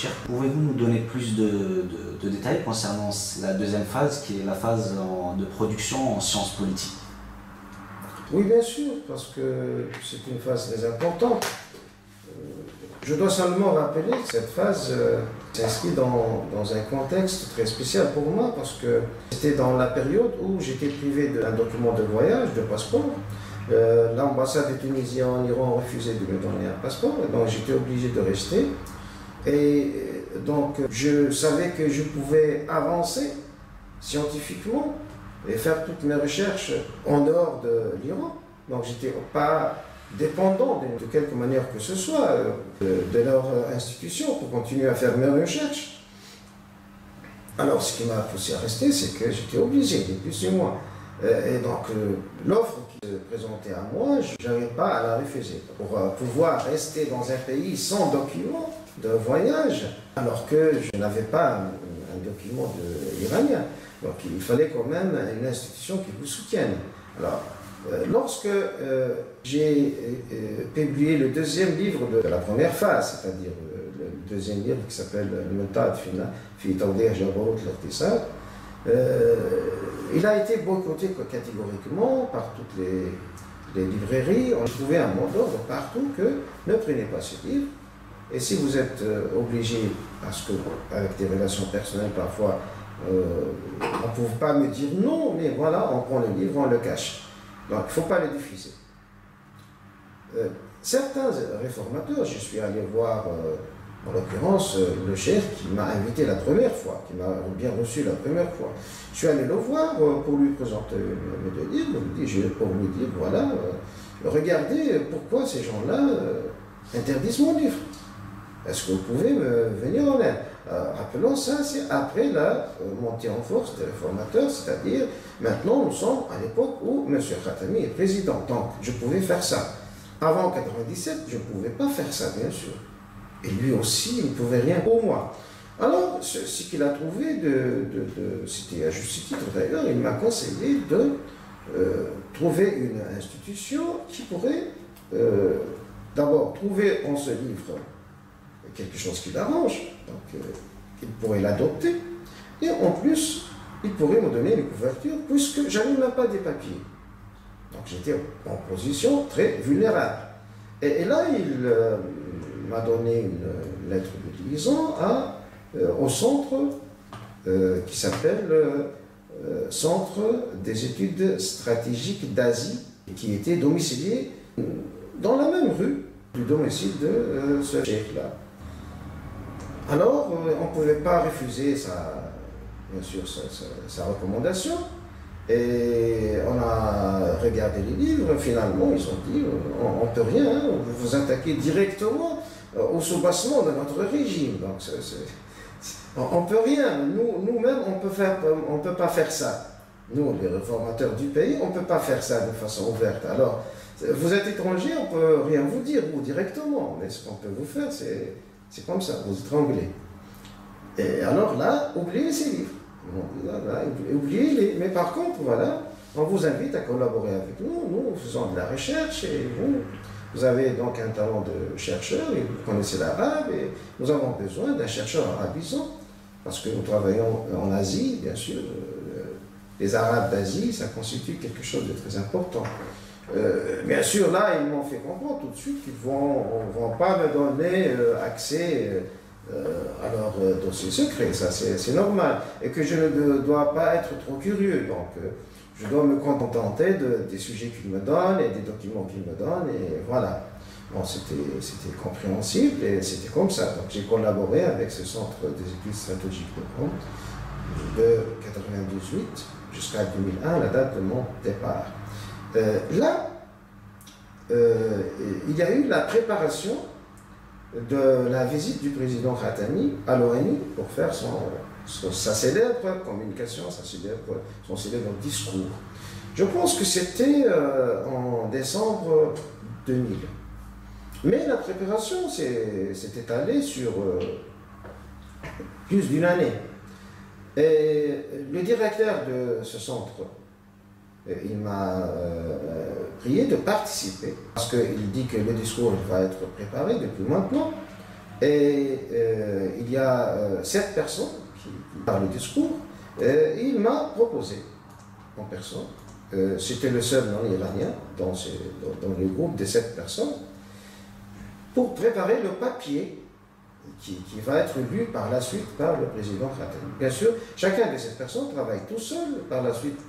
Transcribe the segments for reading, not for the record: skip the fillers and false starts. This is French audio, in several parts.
Cheikh, pouvez-vous nous donner plus de détails concernant la deuxième phase, qui est la phase de production en sciences politiques? Oui, bien sûr, parce que c'est une phase très importante. Je dois seulement rappeler que cette phase s'inscrit dans un contexte très spécial pour moi, parce que c'était dans la période où j'étais privé d'un document de voyage, de passeport. L'ambassade de Tunisie en Iran refusait de me donner un passeport, et donc j'étais obligé de rester. Et donc je savais que je pouvais avancer scientifiquement et faire toutes mes recherches en dehors de l'Iran. Donc j'étais pas dépendant de quelque manière que ce soit de leur institution pour continuer à faire mes recherches. Alors ce qui m'a poussé à rester, c'est que j'étais obligé, ni plus ni moins. Et donc l'offre qui se présentait à moi, je n'avais pas à la refuser. Pour pouvoir rester dans un pays sans document de voyage, alors que je n'avais pas un document iranien. Donc il fallait quand même une institution qui vous soutienne. Alors, lorsque j'ai publié le deuxième livre de la première phase, c'est-à-dire le deuxième livre qui s'appelle Le Muntad fi Tawdih Jabarut al-Iqtisad, il a été boycotté catégoriquement par toutes les librairies. On trouvait un mot d'ordre partout que ne prenez pas ce livre. Et si vous êtes obligé, parce que avec des relations personnelles parfois, on ne pouvait pas me dire non, mais voilà, on prend le livre, on le cache. Donc il ne faut pas le diffuser. Certains réformateurs, je suis allé voir, en l'occurrence, le cheikh qui m'a invité la première fois, qui m'a bien reçu la première fois. Je suis allé le voir pour lui présenter mes deux livres, pour lui dire, voilà, regardez pourquoi ces gens-là interdisent mon livre. Est-ce que vous pouvez me venir en aide? Rappelons ça, c'est après la montée en force des réformateurs, c'est-à-dire maintenant nous sommes à l'époque où M. Khatami est président, donc je pouvais faire ça. Avant 1997, je ne pouvais pas faire ça, bien sûr. Et lui aussi, il ne pouvait rien pour moi. Alors, ce qu'il a trouvé, c'était à juste titre d'ailleurs, il m'a conseillé de trouver une institution qui pourrait d'abord trouver en ce livre quelque chose qui l'arrange, donc il pourrait l'adopter, et en plus, il pourrait me donner une couverture, puisque je n'avais même pas des papiers. Donc j'étais en position très vulnérable. Et là, il m'a donné une lettre de liaison au centre qui s'appelle Centre des études stratégiques d'Asie, qui était domicilié dans la même rue du domicile de ce cheikh-là. Alors, on ne pouvait pas refuser bien sûr, sa recommandation. Et on a regardé les livres, finalement, ils ont dit, on ne peut rien, vous vous attaquez directement au soubassement de notre régime. Donc, on ne peut rien, nous-mêmes, on ne peut pas faire ça. Nous, les réformateurs du pays, on ne peut pas faire ça de façon ouverte. Alors, vous êtes étranger, on ne peut rien vous dire, vous, directement. Mais ce qu'on peut vous faire, c'est comme ça, vous étranglez. Et alors là, oubliez ces livres. Oubliez-les. Mais par contre, voilà, on vous invite à collaborer avec nous. Nous faisons de la recherche et vous avez donc un talent de chercheur et vous connaissez l'arabe et nous avons besoin d'un chercheur arabisant parce que nous travaillons en Asie, bien sûr. Les Arabes d'Asie, ça constitue quelque chose de très important. Bien sûr, là, ils m'ont fait comprendre tout de suite qu'ils ne vont pas me donner accès à leur dossier secret, ça c'est normal, et que je ne dois pas être trop curieux, donc je dois me contenter des sujets qu'ils me donnent et des documents qu'ils me donnent, et voilà. Bon, c'était compréhensible et c'était comme ça. Donc j'ai collaboré avec ce centre des études stratégiques de Rome de 1998 jusqu'à 2001, la date de mon départ. Là, il y a eu la préparation de la visite du président Khatami à l'ONU pour faire sa célèbre communication, son célèbre discours. Je pense que c'était en décembre 2000. Mais la préparation s'est étalée sur plus d'une année. Et le directeur de ce centre, il m'a prié de participer, parce qu'il dit que le discours va être préparé depuis maintenant, Et il y a 7 personnes qui parlent le discours. Il m'a proposé en personne, c'était le seul non-iranien dans le groupe des 7 personnes, pour préparer le papier qui va être lu par la suite par le président Khatami. Bien sûr, chacun de ces personnes travaille tout seul. Par la suite,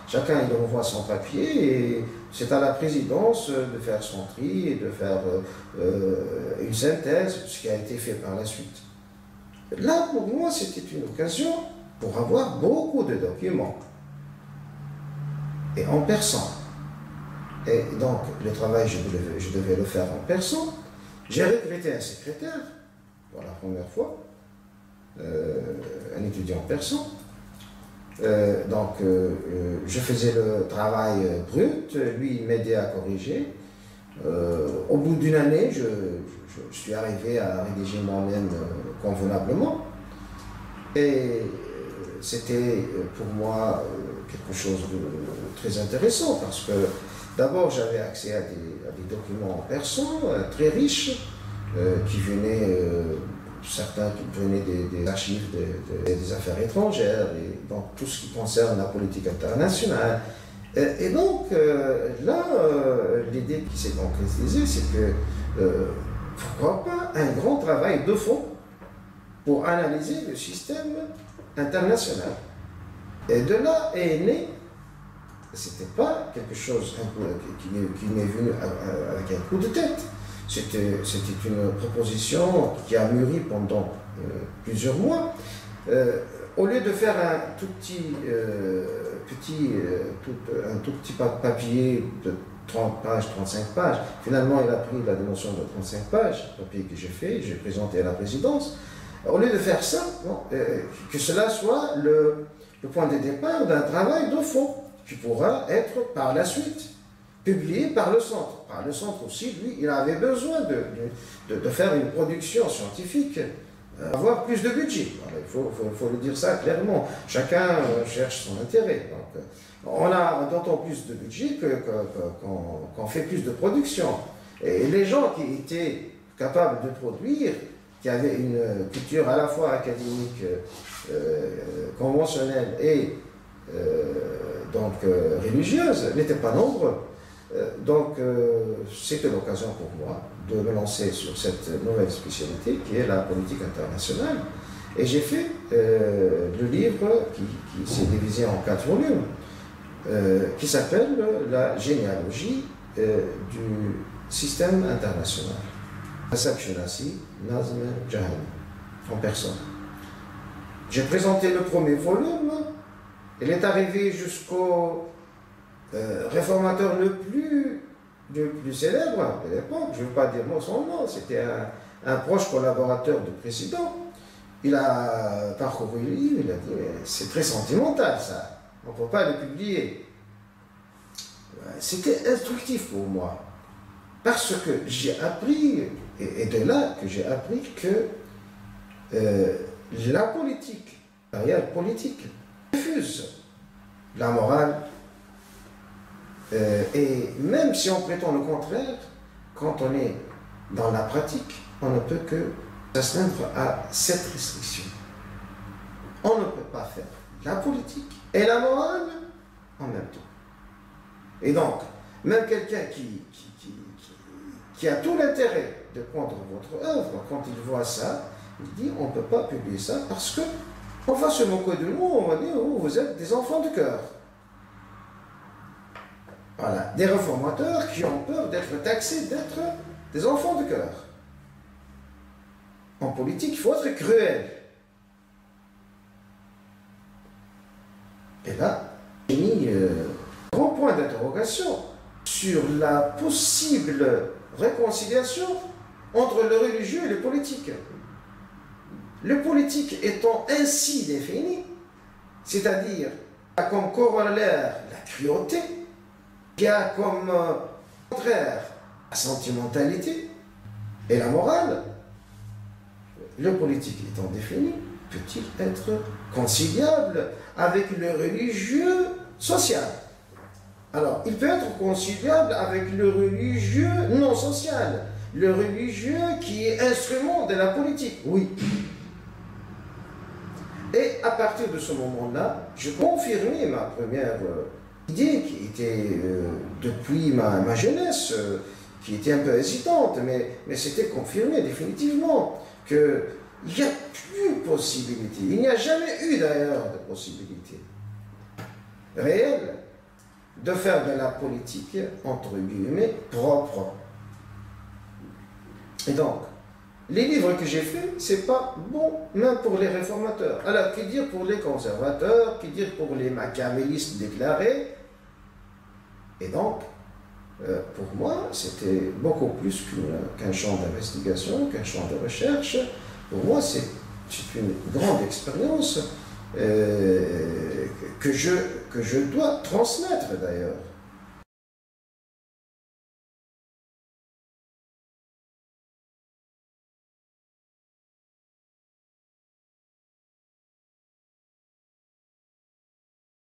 chacun il envoie son papier et c'est à la présidence de faire son tri et de faire une synthèse de ce qui a été fait par la suite. Là, pour moi, c'était une occasion pour avoir beaucoup de documents et en persan. Et donc, le travail, je devais le faire en persan. J'ai recruté un secrétaire pour la première fois, un étudiant persan. Je faisais le travail brut, lui il m'aidait à corriger. Au bout d'une année, je suis arrivé à rédiger moi-même convenablement. Et c'était pour moi quelque chose de très intéressant parce que d'abord j'avais accès à des documents en persan très riches qui venaient, certains qui venaient des archives des affaires étrangères et donc tout ce qui concerne la politique internationale. Et donc là, l'idée qui s'est concrétisée, c'est que pourquoi pas un grand travail de fond pour analyser le système international. Et de là est né, c'était pas quelque chose qui m'est venu avec un coup de tête, c'était une proposition qui a mûri pendant plusieurs mois. Au lieu de faire un tout petit papier de 30 pages, 35 pages, finalement il a pris la dimension de 35 pages, le papier que j'ai fait, j'ai présenté à la présidence. Au lieu de faire ça, que cela soit le point de départ d'un travail de fond qui pourra être par la suite publié par le centre. Par le centre aussi, lui, il avait besoin de faire une production scientifique, avoir plus de budget. Alors, il faut le dire ça clairement. Chacun cherche son intérêt. Donc, on a d'autant plus de budget qu'on fait plus de production. Et les gens qui étaient capables de produire, qui avaient une culture à la fois académique, conventionnelle et religieuse, n'étaient pas nombreux. C'était l'occasion pour moi de me lancer sur cette nouvelle spécialité qui est la politique internationale. Et j'ai fait le livre qui s'est divisé en 4 volumes, qui s'appelle La généalogie du système international. Hassan Shirazi, Nazm Jahani, en personne. J'ai présenté le premier volume, il est arrivé jusqu'au réformateur le plus célèbre de l'époque, je ne veux pas dire son nom, c'était un proche collaborateur du président. Il a parcouru le livre, il a dit c'est très sentimental ça, on ne peut pas le publier. C'était instructif pour moi, parce que j'ai appris, et de là que j'ai appris que la politique, la réelle politique, refuse la morale. Et même si on prétend le contraire, quand on est dans la pratique, on ne peut que s'astreindre à cette restriction. On ne peut pas faire la politique et la morale en même temps. Et donc, même quelqu'un qui a tout l'intérêt de prendre votre œuvre, quand il voit ça, il dit on ne peut pas publier ça parce qu'on va se moquer de nous, on va dire oh, vous êtes des enfants de cœur. Voilà, des réformateurs qui ont peur d'être taxés d'être des enfants de cœur. En politique, il faut être cruel. Et là, j'ai mis un grand point d'interrogation sur la possible réconciliation entre le religieux et le politique. Le politique étant ainsi défini, c'est-à-dire comme corollaire la cruauté, qui a comme contraire la sentimentalité et la morale, le politique étant défini, peut-il être conciliable avec le religieux social? Alors, il peut être conciliable avec le religieux non social. le religieux qui est instrument de la politique. Oui. Et à partir de ce moment-là, je confirmais ma première idée qui était depuis ma jeunesse, qui était un peu hésitante, mais c'était confirmé définitivement qu'il n'y a plus possibilité. Il n'y a jamais eu d'ailleurs de possibilité réelle de faire de la politique, entre guillemets, propre. Et donc, les livres que j'ai faits, c'est pas bon, même pour les réformateurs. Alors, que dire pour les conservateurs, que dire pour les machiavélistes déclarés? Et donc, pour moi, c'était beaucoup plus qu'un champ d'investigation, qu'un champ de recherche. Pour moi, c'est une grande expérience que je dois transmettre d'ailleurs.